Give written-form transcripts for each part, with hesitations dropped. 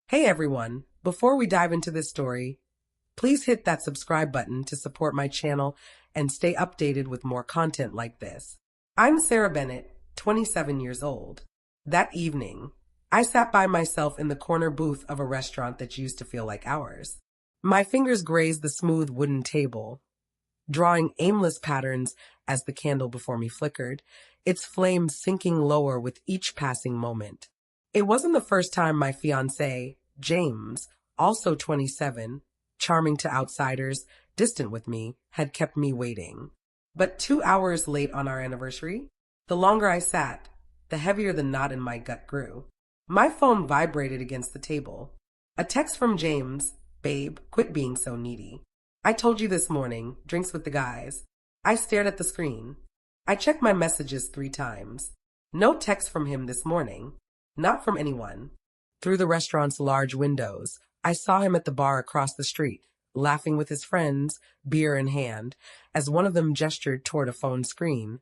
Hey everyone, before we dive into this story, please hit that subscribe button to support my channel and stay updated with more content like this. I'm Sarah Bennett, 27 years old. That evening, I sat by myself in the corner booth of a restaurant that used to feel like ours. My fingers grazed the smooth wooden table, drawing aimless patterns as the candle before me flickered, its flame sinking lower with each passing moment. It wasn't the first time my fiancé, James, also 27, charming to outsiders, distant with me, had kept me waiting. But 2 hours late on our anniversary, the longer I sat, the heavier the knot in my gut grew. My phone vibrated against the table. A text from James, "Babe, quit being so needy. I told you this morning, drinks with the guys." I stared at the screen. I checked my messages 3 times. No text from him this morning. Not from anyone. Through the restaurant's large windows, I saw him at the bar across the street, laughing with his friends, beer in hand, as one of them gestured toward a phone screen,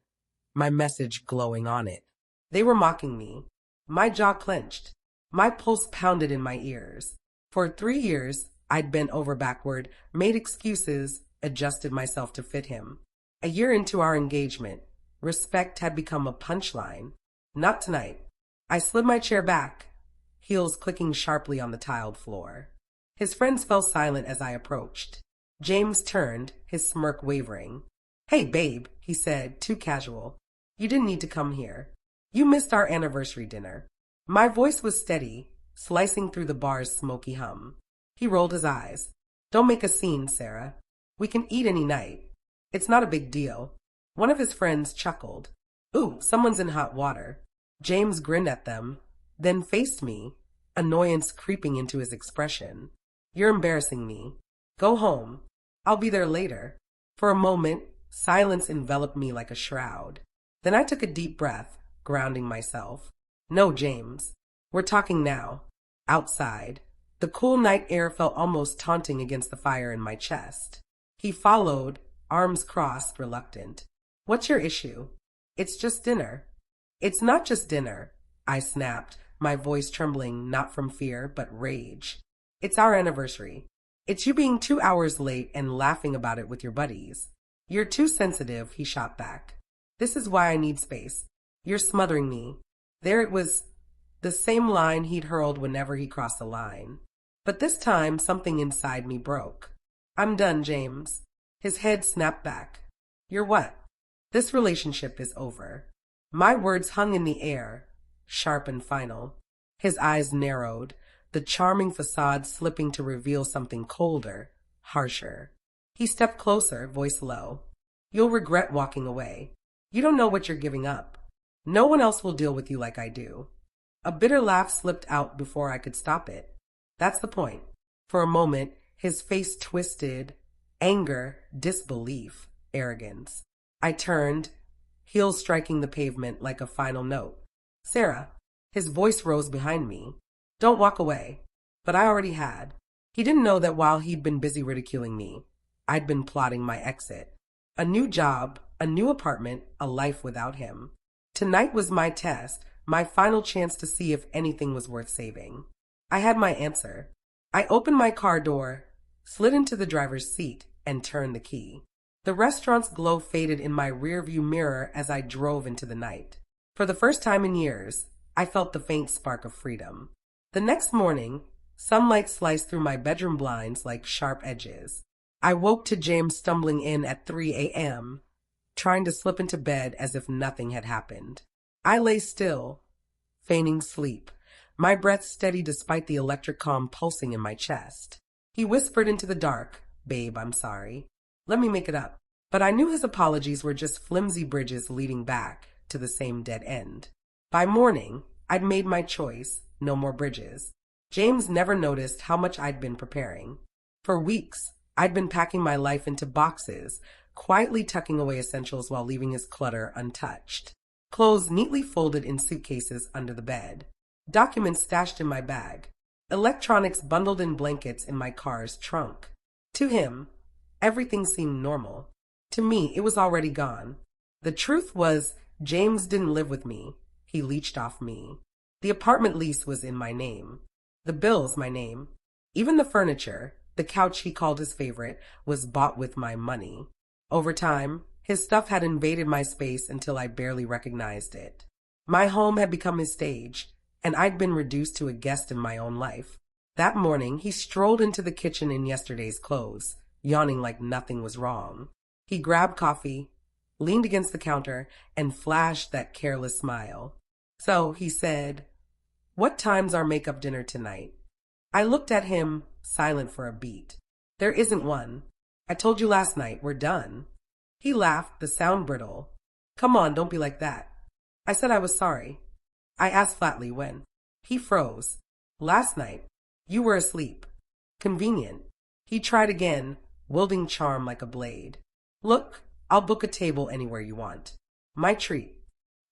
my message glowing on it. They were mocking me. My jaw clenched. My pulse pounded in my ears. For 3 years, I'd bent over backward, made excuses, adjusted myself to fit him. A year into our engagement, respect had become a punchline. Not tonight. I slid my chair back, heels clicking sharply on the tiled floor. His friends fell silent as I approached. James turned, his smirk wavering. "Hey, babe," he said, too casual. "You didn't need to come here. You missed our anniversary dinner." My voice was steady, slicing through the bar's smoky hum. He rolled his eyes. "Don't make a scene, Sarah. We can eat any night. It's not a big deal." One of his friends chuckled. "Ooh, someone's in hot water." James grinned at them, then faced me, annoyance creeping into his expression. "You're embarrassing me. Go home. I'll be there later." For a moment, silence enveloped me like a shroud. Then I took a deep breath, grounding myself. "No, James. We're talking now. Outside." The cool night air felt almost taunting against the fire in my chest. He followed, arms crossed, reluctant. "What's your issue?" "It's just dinner." "It's not just dinner," I snapped, my voice trembling not from fear, but rage. "It's our anniversary. It's you being 2 hours late and laughing about it with your buddies." "You're too sensitive," he shot back. "This is why I need space. You're smothering me." There it was, the same line he'd hurled whenever he crossed the line. But this time, something inside me broke. "I'm done, James." His head snapped back. "You're what?" "This relationship is over." My words hung in the air, sharp and final. His eyes narrowed, the charming facade slipping to reveal something colder, harsher. He stepped closer, voice low. "You'll regret walking away. You don't know what you're giving up. No one else will deal with you like I do." A bitter laugh slipped out before I could stop it. "That's the point." For a moment, his face twisted, anger, disbelief, arrogance. I turned, heels striking the pavement like a final note. "Sarah." His voice rose behind me. "Don't walk away." But I already had. He didn't know that while he'd been busy ridiculing me, I'd been plotting my exit. A new job, a new apartment, a life without him. Tonight was my test, my final chance to see if anything was worth saving. I had my answer. I opened my car door, slid into the driver's seat, and turned the key. The restaurant's glow faded in my rearview mirror as I drove into the night. For the first time in years, I felt the faint spark of freedom. The next morning, sunlight sliced through my bedroom blinds like sharp edges. I woke to James stumbling in at 3 a.m., trying to slip into bed as if nothing had happened. I lay still, feigning sleep, my breath steady despite the electric calm pulsing in my chest. He whispered into the dark, "Babe, I'm sorry. Let me make it up." But I knew his apologies were just flimsy bridges leading back to the same dead end. By morning, I'd made my choice, no more bridges. James never noticed how much I'd been preparing. For weeks, I'd been packing my life into boxes, quietly tucking away essentials while leaving his clutter untouched. Clothes neatly folded in suitcases under the bed. Documents stashed in my bag. Electronics bundled in blankets in my car's trunk. To him, everything seemed normal. To me, it was already gone. The truth was, James didn't live with me. He leached off me. The apartment lease was in my name. The bill's my name. Even the furniture, the couch he called his favorite, was bought with my money. Over time, his stuff had invaded my space until I barely recognized it. My home had become his stage, and I'd been reduced to a guest in my own life. That morning, he strolled into the kitchen in yesterday's clothes, yawning like nothing was wrong. He grabbed coffee, leaned against the counter, and flashed that careless smile. So, he said, "What time's our makeup dinner tonight?" I looked at him, silent for a beat. "There isn't one. I told you last night, we're done." He laughed, the sound brittle. "Come on, don't be like that." I said I was sorry. I asked flatly when. He froze. "Last night. You were asleep." Convenient. He tried again, wielding charm like a blade. "Look, I'll book a table anywhere you want. My treat."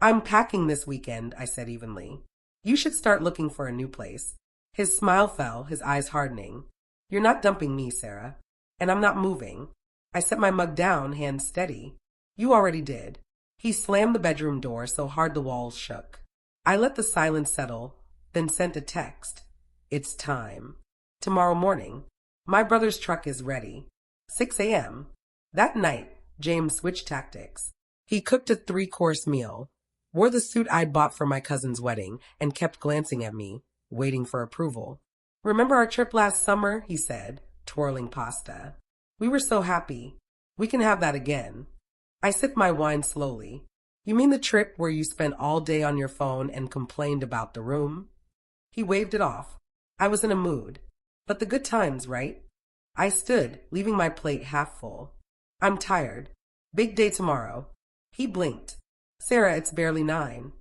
"I'm packing this weekend," I said evenly. "You should start looking for a new place." His smile fell, his eyes hardening. "You're not dumping me, Sarah. And I'm not moving." I set my mug down, hands steady. "You already did." He slammed the bedroom door so hard the walls shook. I let the silence settle, then sent a text. "It's time. Tomorrow morning. My brother's truck is ready. 6 a.m. That night, James switched tactics. He cooked a 3-course meal, wore the suit I'd bought for my cousin's wedding, and kept glancing at me, waiting for approval. "Remember our trip last summer?" he said, twirling pasta. "We were so happy. We can have that again." I sipped my wine slowly. "You mean the trip where you spent all day on your phone and complained about the room?" He waved it off. I was in a mood. But the good times, right? I stood, leaving my plate half full. "I'm tired. Big day tomorrow." He blinked. "Sarah, it's barely 9.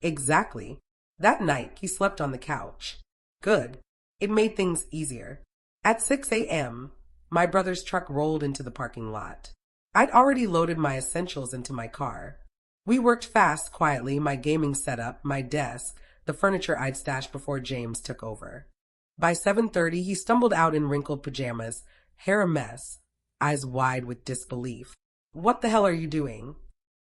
"Exactly." That night, he slept on the couch. Good. It made things easier. At 6 a.m., my brother's truck rolled into the parking lot. I'd already loaded my essentials into my car. We worked fast, quietly, my gaming setup, my desk, the furniture I'd stashed before James took over. By 7:30, he stumbled out in wrinkled pajamas, hair a mess, eyes wide with disbelief. "What the hell are you doing?"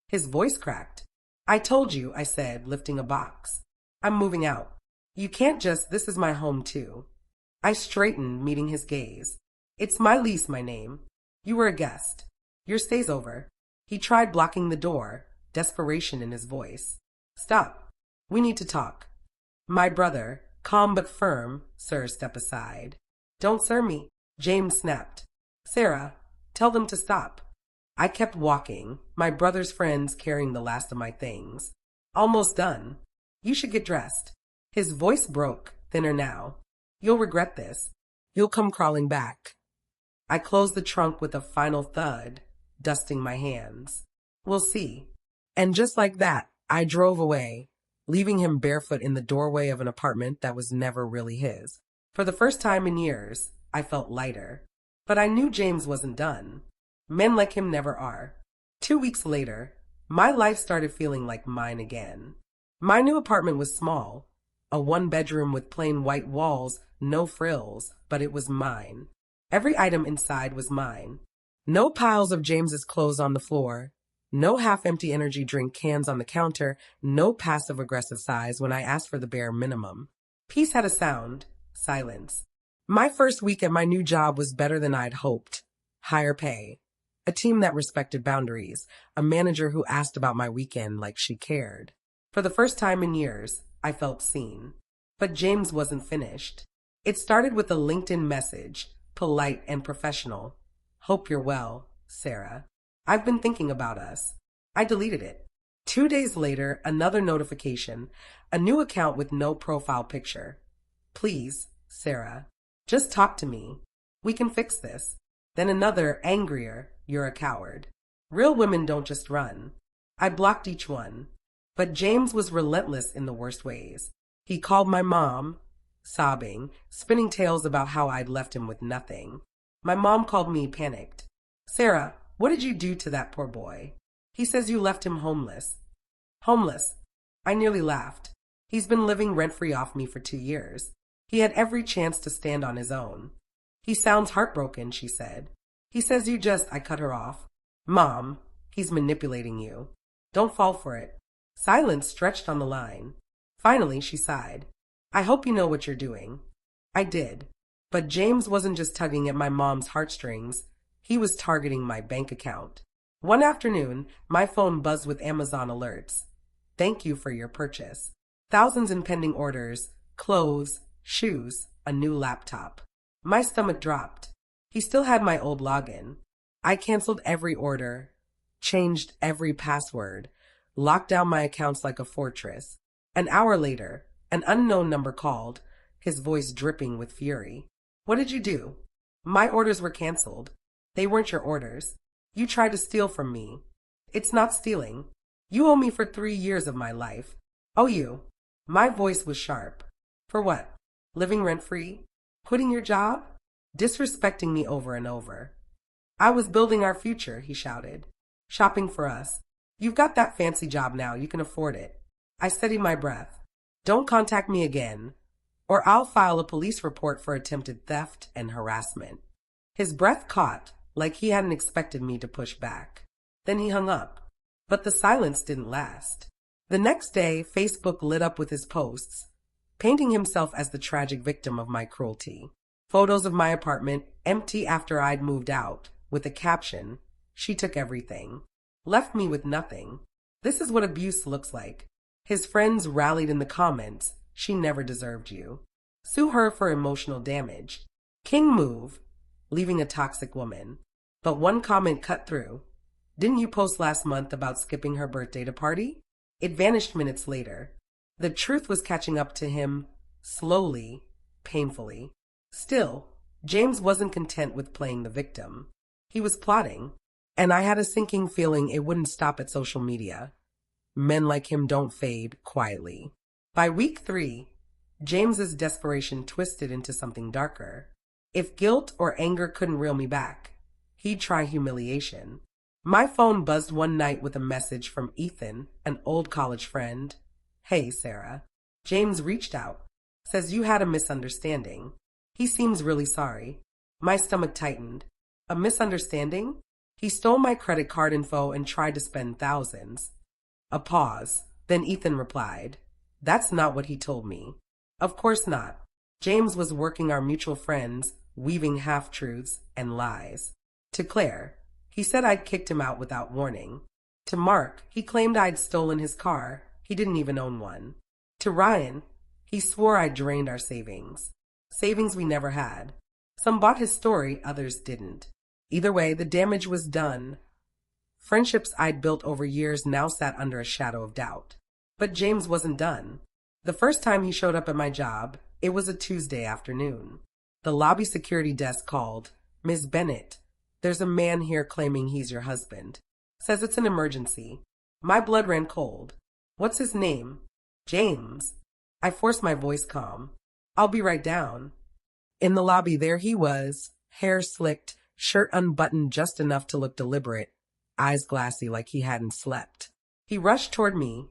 His voice cracked. "I told you," I said, lifting a box. "I'm moving out. You can't just, this is my home too." I straightened, meeting his gaze. "It's my lease, my name. You were a guest. Your stay's over." He tried blocking the door, desperation in his voice. "Stop. We need to talk." My brother, calm but firm, "Sir, step aside." "Don't sir me," James snapped. "Sarah, tell them to stop." I kept walking, my brother's friends carrying the last of my things. "Almost done. You should get dressed." His voice broke, thinner now. "You'll regret this. You'll come crawling back." I closed the trunk with a final thud, dusting my hands. "We'll see." And just like that, I drove away, leaving him barefoot in the doorway of an apartment that was never really his. For the first time in years, I felt lighter. But I knew James wasn't done. Men like him never are. 2 weeks later, my life started feeling like mine again. My new apartment was small, a 1-bedroom with plain white walls, no frills, but it was mine. Every item inside was mine. No piles of James's clothes on the floor, no half-empty energy drink cans on the counter, no passive-aggressive sighs when I asked for the bare minimum. Peace had a sound, silence. My first week at my new job was better than I'd hoped. Higher pay, a team that respected boundaries, a manager who asked about my weekend like she cared. For the first time in years, I felt seen. But James wasn't finished. It started with a LinkedIn message, polite and professional. "Hope you're well, Sarah. I've been thinking about us." I deleted it. 2 days later, another notification, a new account with no profile picture. "Please, Sarah, just talk to me. We can fix this." Then another, angrier, "You're a coward. Real women don't just run." I blocked each one. But James was relentless in the worst ways. He called my mom, sobbing, spinning tales about how I'd left him with nothing. My mom called me, panicked. "Sarah, what did you do to that poor boy? He says you left him homeless." "Homeless?" I nearly laughed. "He's been living rent-free off me for 2 years. He had every chance to stand on his own." "He sounds heartbroken," she said. "He says you just," I cut her off. "Mom, he's manipulating you. Don't fall for it." Silence stretched on the line. Finally, she sighed. "I hope you know what you're doing." I did. But James wasn't just tugging at my mom's heartstrings, he was targeting my bank account. One afternoon, my phone buzzed with Amazon alerts. Thank you for your purchase. Thousands in pending orders, clothes, shoes, a new laptop. My stomach dropped. He still had my old login. I canceled every order, changed every password, locked down my accounts like a fortress. An hour later, an unknown number called, his voice dripping with fury. What did you do? My orders were canceled. They weren't your orders. You tried to steal from me. It's not stealing. You owe me for 3 years of my life. Oh, you. My voice was sharp. For what? Living rent-free? Quitting your job? Disrespecting me over and over. I was building our future, he shouted. Shopping for us. You've got that fancy job now, you can afford it. I steadied my breath. Don't contact me again, or I'll file a police report for attempted theft and harassment. His breath caught, like he hadn't expected me to push back. Then he hung up. But the silence didn't last. The next day, Facebook lit up with his posts, painting himself as the tragic victim of my cruelty. Photos of my apartment, empty after I'd moved out, with a caption, "She took everything. Left me with nothing. This is what abuse looks like." His friends rallied in the comments, "She never deserved you. Sue her for emotional damage. King move, leaving a toxic woman." But one comment cut through. "Didn't you post last month about skipping her birthday to party?" It vanished minutes later. The truth was catching up to him, slowly, painfully. Still, James wasn't content with playing the victim. He was plotting, and I had a sinking feeling it wouldn't stop at social media. Men like him don't fade quietly. By week 3, James's desperation twisted into something darker. If guilt or anger couldn't reel me back, he'd try humiliation. My phone buzzed one night with a message from Ethan, an old college friend. "Hey, Sarah. James reached out. Says you had a misunderstanding. He seems really sorry." My stomach tightened. A misunderstanding? He stole my credit card info and tried to spend thousands. A pause. Then Ethan replied, "That's not what he told me." Of course not. James was working our mutual friends, weaving half-truths and lies. To Claire, he said I'd kicked him out without warning. To Mark, he claimed I'd stolen his car. He didn't even own one. To Ryan, he swore I'd drained our savings. Savings we never had. Some bought his story, others didn't. Either way, the damage was done. Friendships I'd built over years now sat under a shadow of doubt. But James wasn't done. The first time he showed up at my job, it was a Tuesday afternoon. The lobby security desk called, "Ms. Bennett, there's a man here claiming he's your husband. Says it's an emergency." My blood ran cold. "What's his name?" "James." I forced my voice calm. "I'll be right down." In the lobby, there he was, hair slicked, shirt unbuttoned just enough to look deliberate, eyes glassy like he hadn't slept. He rushed toward me,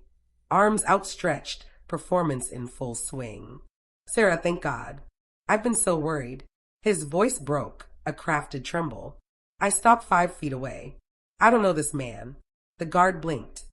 arms outstretched, performance in full swing. "Sarah, thank God. I've been so worried." His voice broke, a crafted tremble. I stopped 5 feet away. "I don't know this man." The guard blinked.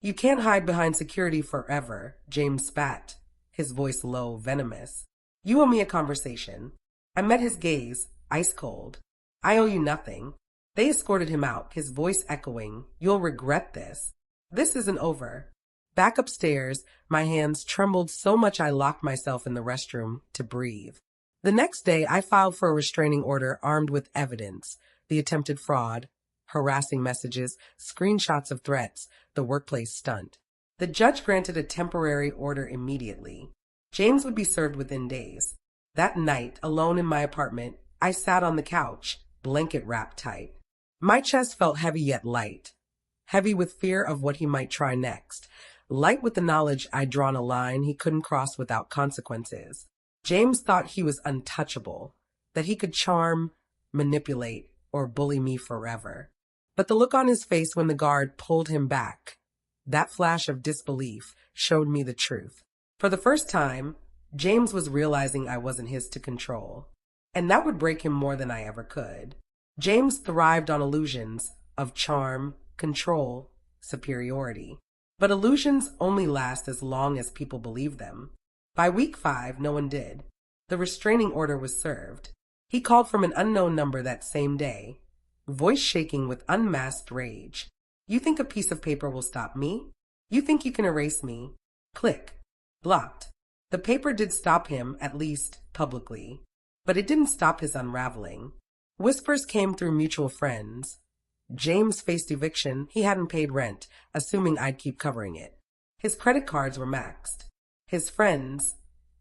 "You can't hide behind security forever," James spat, his voice low, venomous. "You owe me a conversation." I met his gaze, ice cold. "I owe you nothing." They escorted him out, his voice echoing, "You'll regret this. This isn't over." Back upstairs, my hands trembled so much I locked myself in the restroom to breathe. The next day, I filed for a restraining order armed with evidence, the attempted fraud, harassing messages, screenshots of threats, the workplace stunt. The judge granted a temporary order immediately. James would be served within days. That night, alone in my apartment, I sat on the couch, blanket wrapped tight. My chest felt heavy yet light. Heavy with fear of what he might try next. Light with the knowledge I'd drawn a line he couldn't cross without consequences. James thought he was untouchable, that he could charm, manipulate, or bully me forever. But the look on his face when the guard pulled him back, that flash of disbelief, showed me the truth. For the first time, James was realizing I wasn't his to control, and that would break him more than I ever could. James thrived on illusions of charm, control, superiority. But illusions only last as long as people believe them. By week 5, no one did. The restraining order was served. He called from an unknown number that same day, voice shaking with unmasked rage. You think a piece of paper will stop me? You think you can erase me? Click. Blocked. The paper did stop him, at least publicly, but it didn't stop his unraveling. Whispers came through mutual friends. James faced eviction. He hadn't paid rent, assuming I'd keep covering it. His credit cards were maxed. His friends,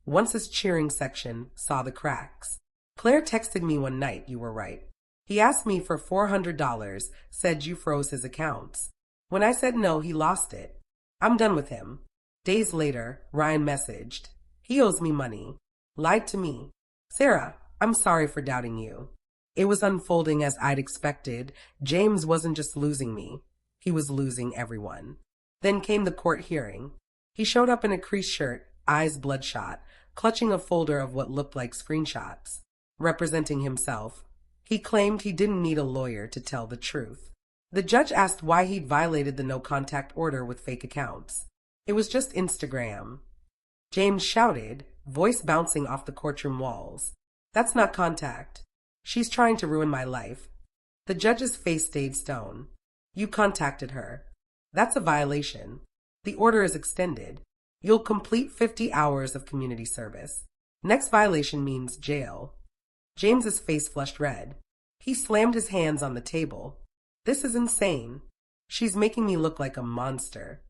once his cheering section, saw the cracks. Claire texted me one night, you were right. He asked me for $400, said you froze his accounts. When I said no, he lost it. I'm done with him. Days later, Ryan messaged. He owes me money. Lied to me. Sarah, I'm sorry for doubting you. It was unfolding as I'd expected. James wasn't just losing me. He was losing everyone. Then came the court hearing. He showed up in a creased shirt, eyes bloodshot, clutching a folder of what looked like screenshots. Representing himself, he claimed he didn't need a lawyer to tell the truth. The judge asked why he'd violated the no-contact order with fake accounts. It was just Instagram. James shouted, voice bouncing off the courtroom walls. That's not contact. She's trying to ruin my life. The judge's face stayed stone. You contacted her. That's a violation. The order is extended. You'll complete 50 hours of community service. Next violation means jail. James's face flushed red. He slammed his hands on the table. This is insane. She's making me look like a monster.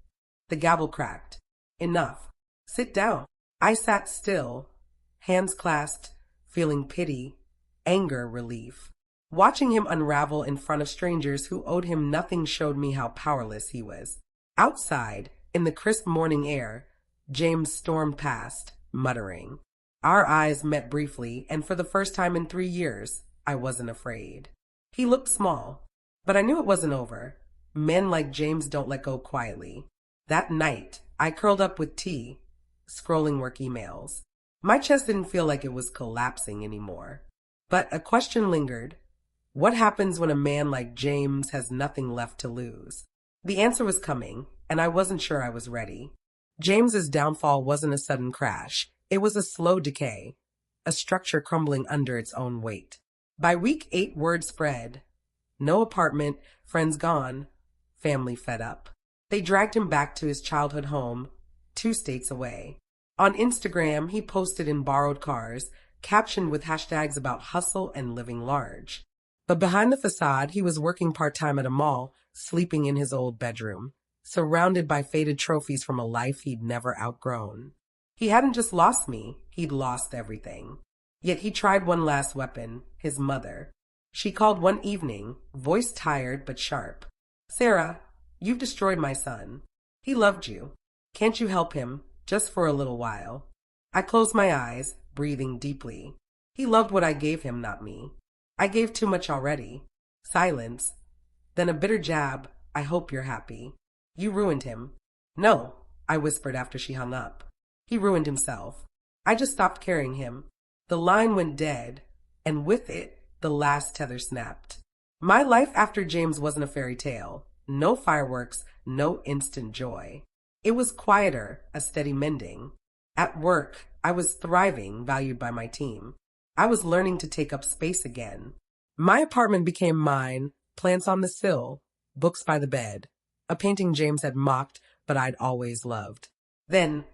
The gavel cracked. Enough. Sit down. I sat still, hands clasped, feeling pity, anger, relief. Watching him unravel in front of strangers who owed him nothing showed me how powerless he was. Outside, in the crisp morning air, James stormed past, muttering. Our eyes met briefly, and for the first time in 3 years, I wasn't afraid. He looked small, but I knew it wasn't over. Men like James don't let go quietly. That night, I curled up with tea, scrolling work emails. My chest didn't feel like it was collapsing anymore. But a question lingered. What happens when a man like James has nothing left to lose? The answer was coming, and I wasn't sure I was ready. James's downfall wasn't a sudden crash. It was a slow decay, a structure crumbling under its own weight. By week 8, word spread. No apartment, friends gone, family fed up. They dragged him back to his childhood home, 2 states away. On Instagram, he posted in borrowed cars, captioned with hashtags about hustle and living large. But behind the facade, he was working part-time at a mall, sleeping in his old bedroom, surrounded by faded trophies from a life he'd never outgrown. He hadn't just lost me, he'd lost everything. Yet he tried one last weapon, his mother. She called one evening, voice tired but sharp. Sarah, you've destroyed my son. He loved you. Can't you help him, just for a little while? I closed my eyes, breathing deeply. He loved what I gave him, not me. I gave too much already. Silence. Then a bitter jab. I hope you're happy. You ruined him. No, I whispered after she hung up. He ruined himself. I just stopped carrying him. The line went dead, and with it, the last tether snapped. My life after James wasn't a fairy tale. No fireworks, no instant joy. It was quieter, a steady mending. At work, I was thriving, valued by my team. I was learning to take up space again. My apartment became mine, plants on the sill, books by the bed, a painting James had mocked but I'd always loved. Then,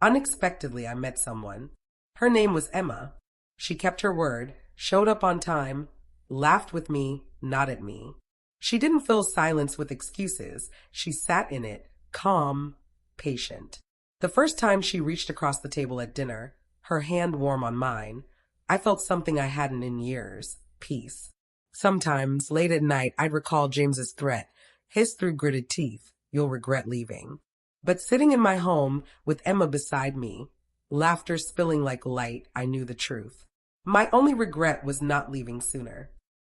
unexpectedly, I met someone. Her name was Emma. She kept her word, showed up on time, laughed with me, not at me. She didn't fill silence with excuses. She sat in it, calm, patient. The first time she reached across the table at dinner, her hand warm on mine, I felt something I hadn't in years, peace. Sometimes, late at night, I'd recall James's threat, hiss through gritted teeth, you'll regret leaving. But sitting in my home, with Emma beside me, laughter spilling like light, I knew the truth. My only regret was not leaving sooner.